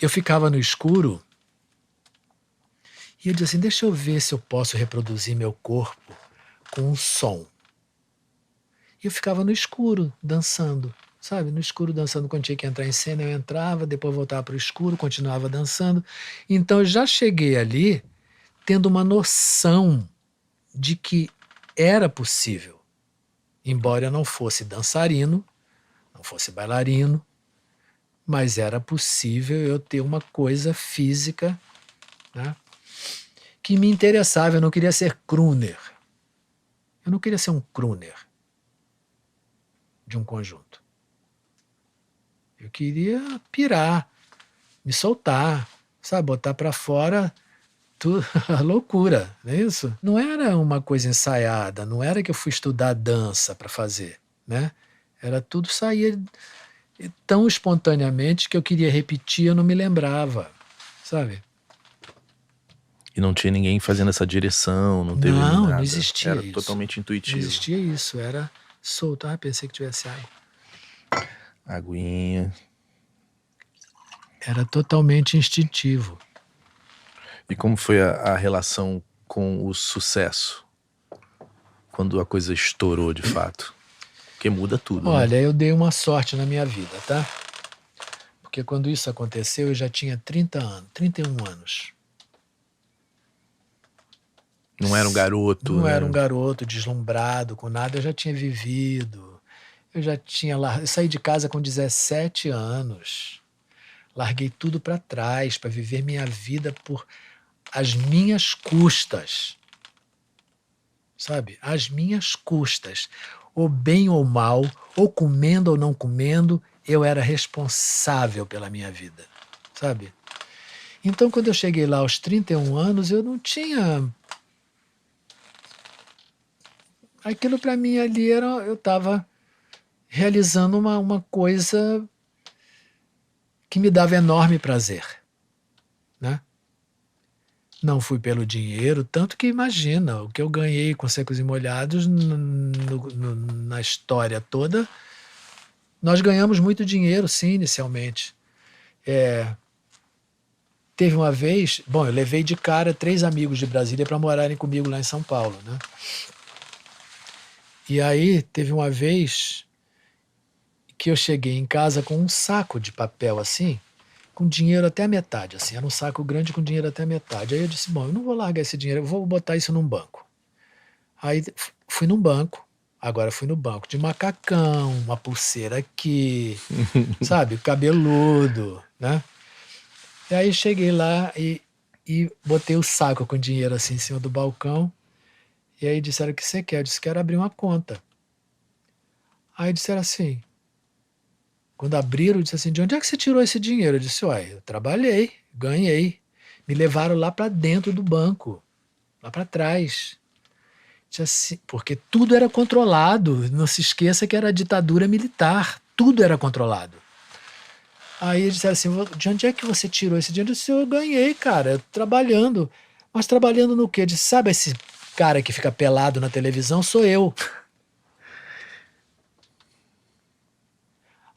eu ficava no escuro e eu dizia assim, deixa eu ver se eu posso reproduzir meu corpo com um som. E eu ficava no escuro, dançando, sabe? No escuro, dançando. Quando tinha que entrar em cena, eu entrava, depois voltava para o escuro, continuava dançando. Então, eu já cheguei ali tendo uma noção de que era possível, embora eu não fosse dançarino, não fosse bailarino, mas era possível eu ter uma coisa física, né, que me interessava. Eu não queria ser crooner. Eu não queria ser um crooner de um conjunto. Eu queria pirar, me soltar, sabe, botar para fora tudo, a loucura, não é isso? Não era uma coisa ensaiada, não era que eu fui estudar dança para fazer, né? Era tudo saía tão espontaneamente que eu queria repetir, eu não me lembrava, sabe? E não tinha ninguém fazendo essa direção, não teve Não, nada. não existia Era isso. totalmente intuitivo. Não existia isso, era solto. Ah, pensei que tivesse água. Aguinha. Era totalmente instintivo. E como foi a relação com o sucesso? Quando a coisa estourou de fato? Porque muda tudo, Olha, né? eu dei uma sorte na minha vida, tá? Porque quando isso aconteceu, eu já tinha 30 anos, 31 anos. Não era um garoto, Não né? era um garoto deslumbrado com nada, eu já tinha vivido. Eu saí de casa com 17 anos. Larguei tudo para trás para viver minha vida por as minhas custas. Sabe? Às minhas custas. Ou bem ou mal, ou comendo ou não comendo, eu era responsável pela minha vida. Sabe? Então, quando eu cheguei lá aos 31 anos, eu não tinha. Aquilo para mim ali era. Eu estava realizando uma coisa que me dava enorme prazer. Né? Não fui pelo dinheiro, tanto que imagina, o que eu ganhei com Secos e Molhados na história toda, nós ganhamos muito dinheiro, sim, inicialmente. Teve uma vez, bom, eu levei de cara 3 amigos de Brasília para morarem comigo lá em São Paulo, né? E aí teve uma vez que eu cheguei em casa com um saco de papel assim, com dinheiro até a metade, assim, era um saco grande com dinheiro até a metade. Aí eu disse, bom, eu não vou largar esse dinheiro, eu vou botar isso num banco. Aí fui num banco, agora fui no banco de macacão, uma pulseira aqui, sabe, cabeludo, né? E aí cheguei lá e botei o saco com dinheiro assim em cima do balcão. E aí disseram, o que você quer? Eu disse, quero abrir uma conta. Aí disseram assim, quando abriram, eu disse assim, de onde é que você tirou esse dinheiro? Eu disse, olha, eu trabalhei, ganhei. Me levaram lá para dentro do banco, lá para trás. Disse assim, porque tudo era controlado. Não se esqueça que era ditadura militar. Tudo era controlado. Aí eles disseram assim, de onde é que você tirou esse dinheiro? Eu disse, eu ganhei, cara, trabalhando. Mas trabalhando no quê? Eu disse, sabe esse cara que fica pelado na televisão? Sou eu.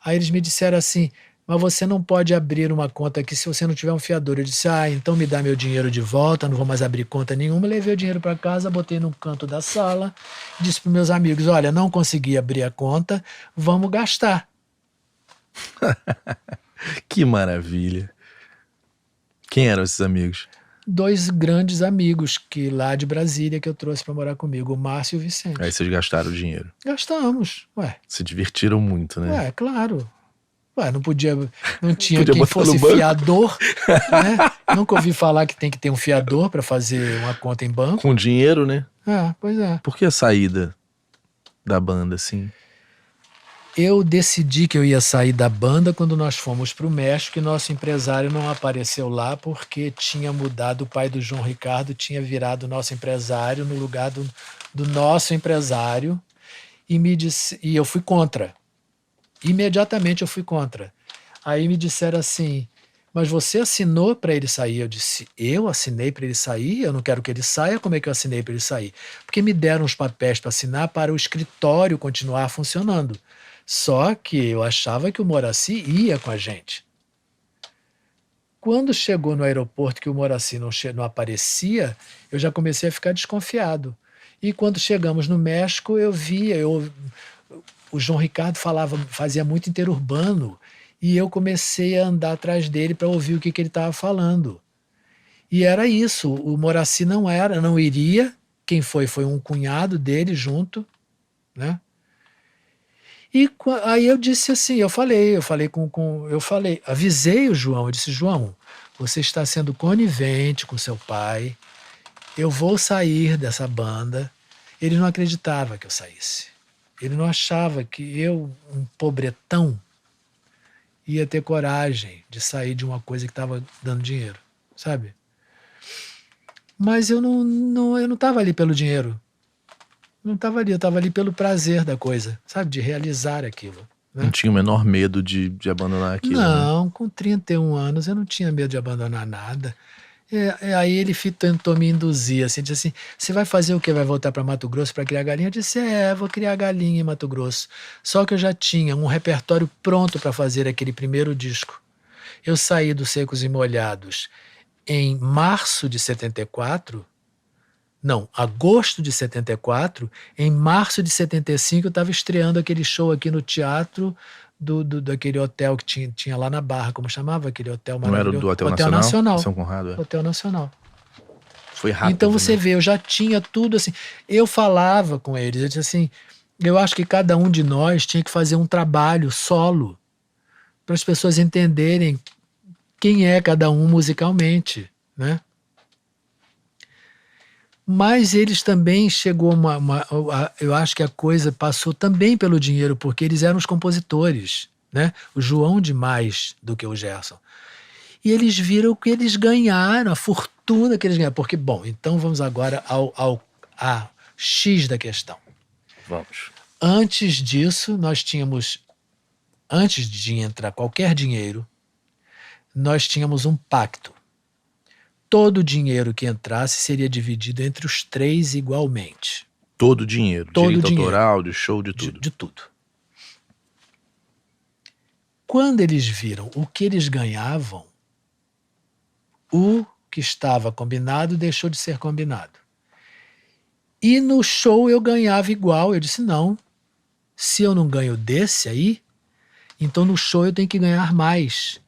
Aí eles me disseram assim, mas você não pode abrir uma conta aqui se você não tiver um fiador. Eu disse, então me dá meu dinheiro de volta, não vou mais abrir conta nenhuma. Levei o dinheiro para casa, botei num canto da sala, disse para meus amigos, olha, não consegui abrir a conta, vamos gastar. Que maravilha. Quem eram esses amigos? 2 grandes amigos que lá de Brasília que eu trouxe para morar comigo, o Márcio e o Vicente. Aí vocês gastaram o dinheiro. Gastamos, ué. Se divertiram muito, né? Ué, claro. Ué, não tinha Podia quem botar fosse no banco. fiador, né? Nunca ouvi falar que tem que ter um fiador para fazer uma conta em banco. Com dinheiro, né? Pois é. Por que a saída da banda, assim? Eu decidi que eu ia sair da banda quando nós fomos para o México e nosso empresário não apareceu lá porque tinha mudado, o pai do João Ricardo tinha virado nosso empresário no lugar do nosso empresário e eu fui contra. Imediatamente eu fui contra. Aí me disseram assim, mas você assinou para ele sair? Eu disse, eu assinei para ele sair? Eu não quero que ele saia, como é que eu assinei para ele sair? Porque me deram os papéis para assinar para o escritório continuar funcionando. Só que eu achava que o Moraci ia com a gente. Quando chegou no aeroporto que o Moraci não aparecia, eu já comecei a ficar desconfiado. E quando chegamos no México, o João Ricardo fazia muito interurbano, e eu comecei a andar atrás dele para ouvir o que ele estava falando. E era isso, o Moraci não iria, quem foi um cunhado dele junto, né? E aí eu disse assim, avisei o João, eu disse, João, você está sendo conivente com seu pai, eu vou sair dessa banda. Ele não acreditava que eu saísse. Ele não achava que eu, um pobretão, ia ter coragem de sair de uma coisa que estava dando dinheiro, sabe? Mas eu não estava ali pelo dinheiro. Não estava ali, eu estava ali pelo prazer da coisa, sabe? De realizar aquilo. Né? Não tinha o menor medo de abandonar aquilo, né? Não, com 31 anos eu não tinha medo de abandonar nada. Aí ele tentou me induzir, assim, disse assim, você vai fazer o quê? Vai voltar para Mato Grosso para criar galinha? Eu disse, vou criar galinha em Mato Grosso. Só que eu já tinha um repertório pronto para fazer aquele primeiro disco. Eu saí do Secos e Molhados em março de 74, não, agosto de 74, em março de 75 eu estava estreando aquele show aqui no teatro daquele hotel que tinha lá na Barra, como chamava aquele hotel maravilhoso? Não era do Hotel Hotel Nacional? Nacional. São Conrado, é. Hotel Nacional. Foi rápido. Então você né? vê, eu já tinha tudo assim. Eu falava com eles, eu disse assim, eu acho que cada um de nós tinha que fazer um trabalho solo para as pessoas entenderem quem é cada um musicalmente, né? Mas eles também chegou eu acho que a coisa passou também pelo dinheiro, porque eles eram os compositores, né? O João de mais do que o Gerson. E eles viram que eles ganharam, a fortuna que eles ganharam. Porque, bom, então vamos agora a X da questão. Vamos. Antes disso, antes de entrar qualquer dinheiro, nós tínhamos um pacto. Todo o dinheiro que entrasse seria dividido entre os três igualmente. Todo o dinheiro. Todo direito o dinheiro. autoral, de show, de tudo. De tudo. Quando eles viram o que eles ganhavam, o que estava combinado deixou de ser combinado. E no show eu ganhava igual. Eu disse, não, se eu não ganho desse aí, então no show eu tenho que ganhar mais.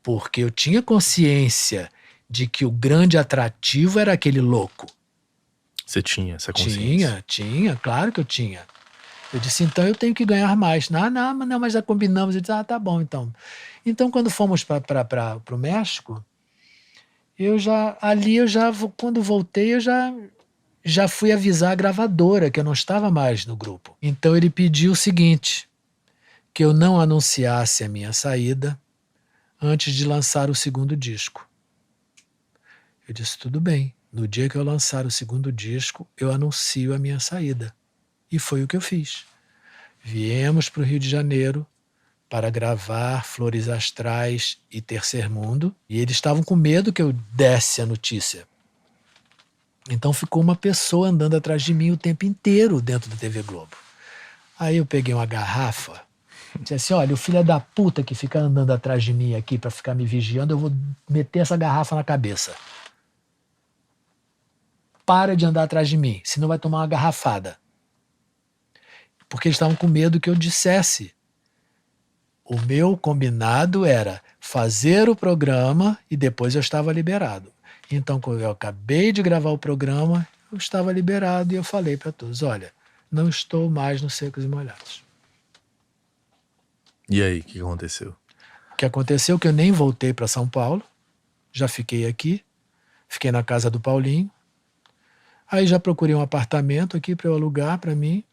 Porque eu tinha consciência de que o grande atrativo era aquele louco. Você tinha essa consciência? Tinha, claro que eu tinha. Eu disse, então eu tenho que ganhar mais. Não, mas já combinamos. Eu disse, tá bom, então. Então, quando fomos para o México, quando voltei, eu já fui avisar a gravadora que eu não estava mais no grupo. Então ele pediu o seguinte, que eu não anunciasse a minha saída antes de lançar o segundo disco. Eu disse, tudo bem, no dia que eu lançar o segundo disco, eu anuncio a minha saída. E foi o que eu fiz. Viemos para o Rio de Janeiro para gravar Flores Astrais e Terceiro Mundo, e eles estavam com medo que eu desse a notícia. Então ficou uma pessoa andando atrás de mim o tempo inteiro dentro da TV Globo. Aí eu peguei uma garrafa, disse assim, olha, o filho da puta que fica andando atrás de mim aqui para ficar me vigiando, eu vou meter essa garrafa na cabeça. Para de andar atrás de mim, senão vai tomar uma garrafada. Porque eles estavam com medo que eu dissesse. O meu combinado era fazer o programa e depois eu estava liberado. Então, quando eu acabei de gravar o programa, eu estava liberado e eu falei para todos, olha, não estou mais no Secos e Molhados. E aí, o que aconteceu? O que aconteceu é que eu nem voltei para São Paulo, já fiquei aqui, fiquei na casa do Paulinho, aí já procurei um apartamento aqui para eu alugar para mim,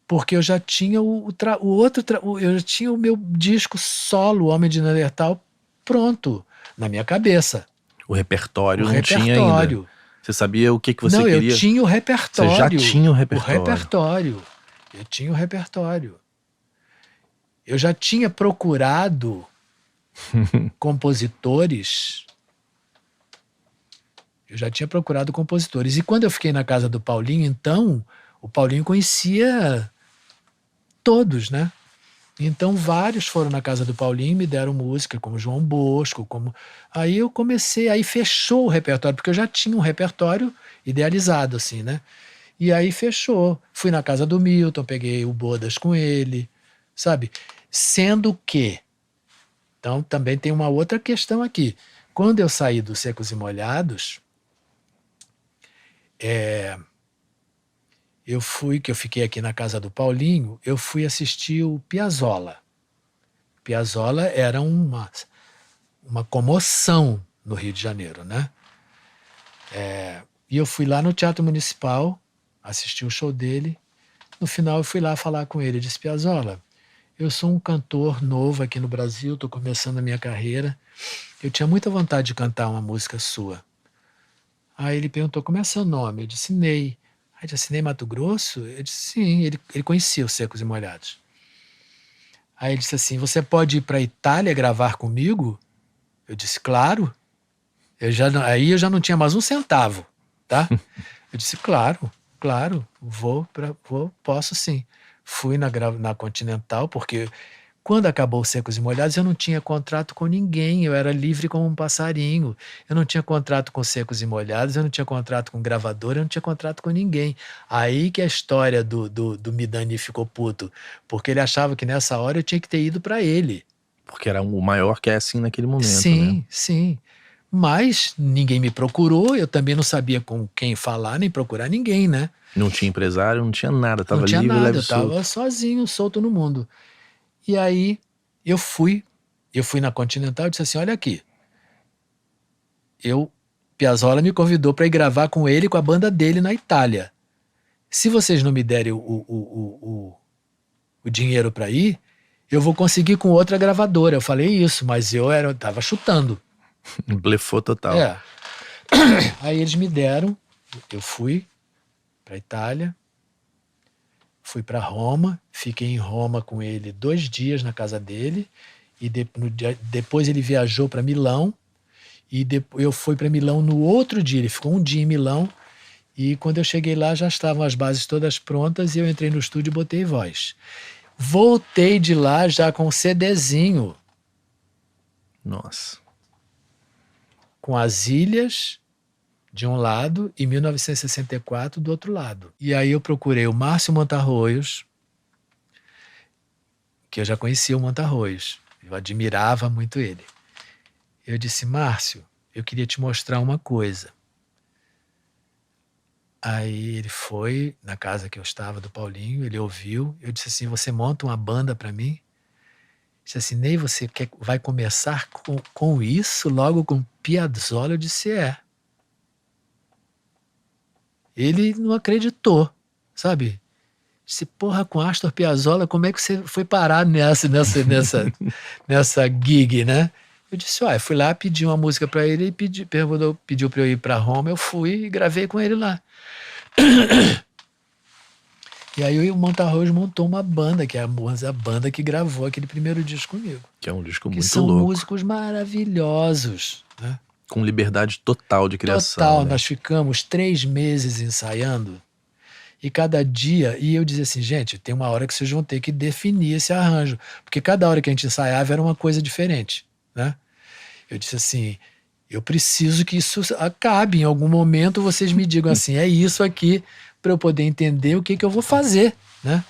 porque eu já tinha eu já tinha o meu disco solo, Homem de Neandertal, pronto, na minha cabeça. O repertório não tinha ainda. Você sabia o que você queria? Não, eu tinha o repertório. Você já tinha o repertório. Eu tinha o repertório. Eu já tinha procurado compositores. E quando eu fiquei na casa do Paulinho, então, o Paulinho conhecia todos, né? Então vários foram na casa do Paulinho e me deram música, como João Bosco, como... Aí eu comecei, aí fechou o repertório, porque eu já tinha um repertório idealizado, assim, né? E aí fechou. Fui na casa do Milton, peguei o Bodas com ele, sabe? Sendo que... Então também tem uma outra questão aqui. Quando eu saí dos Secos e Molhados, que eu fiquei aqui na casa do Paulinho, eu fui assistir o Piazzolla. Piazzolla era uma comoção no Rio de Janeiro, né? E eu fui lá no Teatro Municipal, assisti o show dele. No final eu fui lá falar com ele. Eu disse: Piazzolla, eu sou um cantor novo aqui no Brasil, estou começando a minha carreira. Eu tinha muita vontade de cantar uma música sua. Aí ele perguntou: como é seu nome? Eu disse: Ney. Aí eu disse: Ney Mato Grosso? Eu disse: sim. Ele conhecia os Secos e Molhados. Aí ele disse assim: você pode ir para a Itália gravar comigo? Eu disse: claro. Aí eu já não tinha mais um centavo, tá? Eu disse: claro, claro, posso sim. Fui na Continental, porque quando acabou os Secos e Molhados eu não tinha contrato com ninguém, eu era livre como um passarinho. Eu não tinha contrato com Secos e Molhados, eu não tinha contrato com gravadora, eu não tinha contrato com ninguém. Aí que a história do Midani ficou puto, porque ele achava que nessa hora eu tinha que ter ido para ele. Porque era o maior casting naquele momento, Sim, né? sim. Mas ninguém me procurou, eu também não sabia com quem falar, nem procurar ninguém, né? Não tinha empresário, não tinha nada, Não tava tinha livre, nada, leve eu e solto. estava sozinho, solto no mundo. E aí eu fui na Continental e disse assim: olha aqui, Piazzolla me convidou para ir gravar com ele e com a banda dele na Itália. Se vocês não me derem o dinheiro para ir, eu vou conseguir com outra gravadora. Eu falei isso, mas eu tava chutando. Blefou total. É. Aí eles me deram, eu fui para Itália, fui para Roma, fiquei em Roma com ele 2 dias na casa dele, e depois ele viajou para Milão, e eu fui para Milão no outro dia. Ele ficou um dia em Milão, e quando eu cheguei lá já estavam as bases todas prontas, e eu entrei no estúdio e botei voz. Voltei de lá já com um CDzinho, Nossa. com as ilhas de um lado e 1964 do outro lado. E aí eu procurei o Márcio Montarroios, que eu já conhecia o Montarroios, eu admirava muito ele. Eu disse: Márcio, eu queria te mostrar uma coisa. Aí ele foi na casa que eu estava do Paulinho, ele ouviu, eu disse assim: você monta uma banda para mim? Ele disse assim: Ney, você vai começar com isso, logo com Piazzolla? Eu disse: é. Ele não acreditou, sabe? Disse: porra, com Astor Piazzolla, como é que você foi parar nessa gig, né? Eu disse: olha, fui lá, pedi uma música para ele, pediu para eu ir para Roma, eu fui e gravei com ele lá. E aí o Montarroz montou uma banda, que é a banda que gravou aquele primeiro disco comigo. Que é um disco Que muito são louco. músicos maravilhosos, né? Com liberdade total de criação. Total, né? nós ficamos 3 meses ensaiando, e cada dia, e eu dizia assim: gente, tem uma hora que vocês vão ter que definir esse arranjo, porque cada hora que a gente ensaiava era uma coisa diferente, né? Eu disse assim: eu preciso que isso acabe, em algum momento vocês me digam assim, é isso aqui, para eu poder entender o que eu vou fazer, né?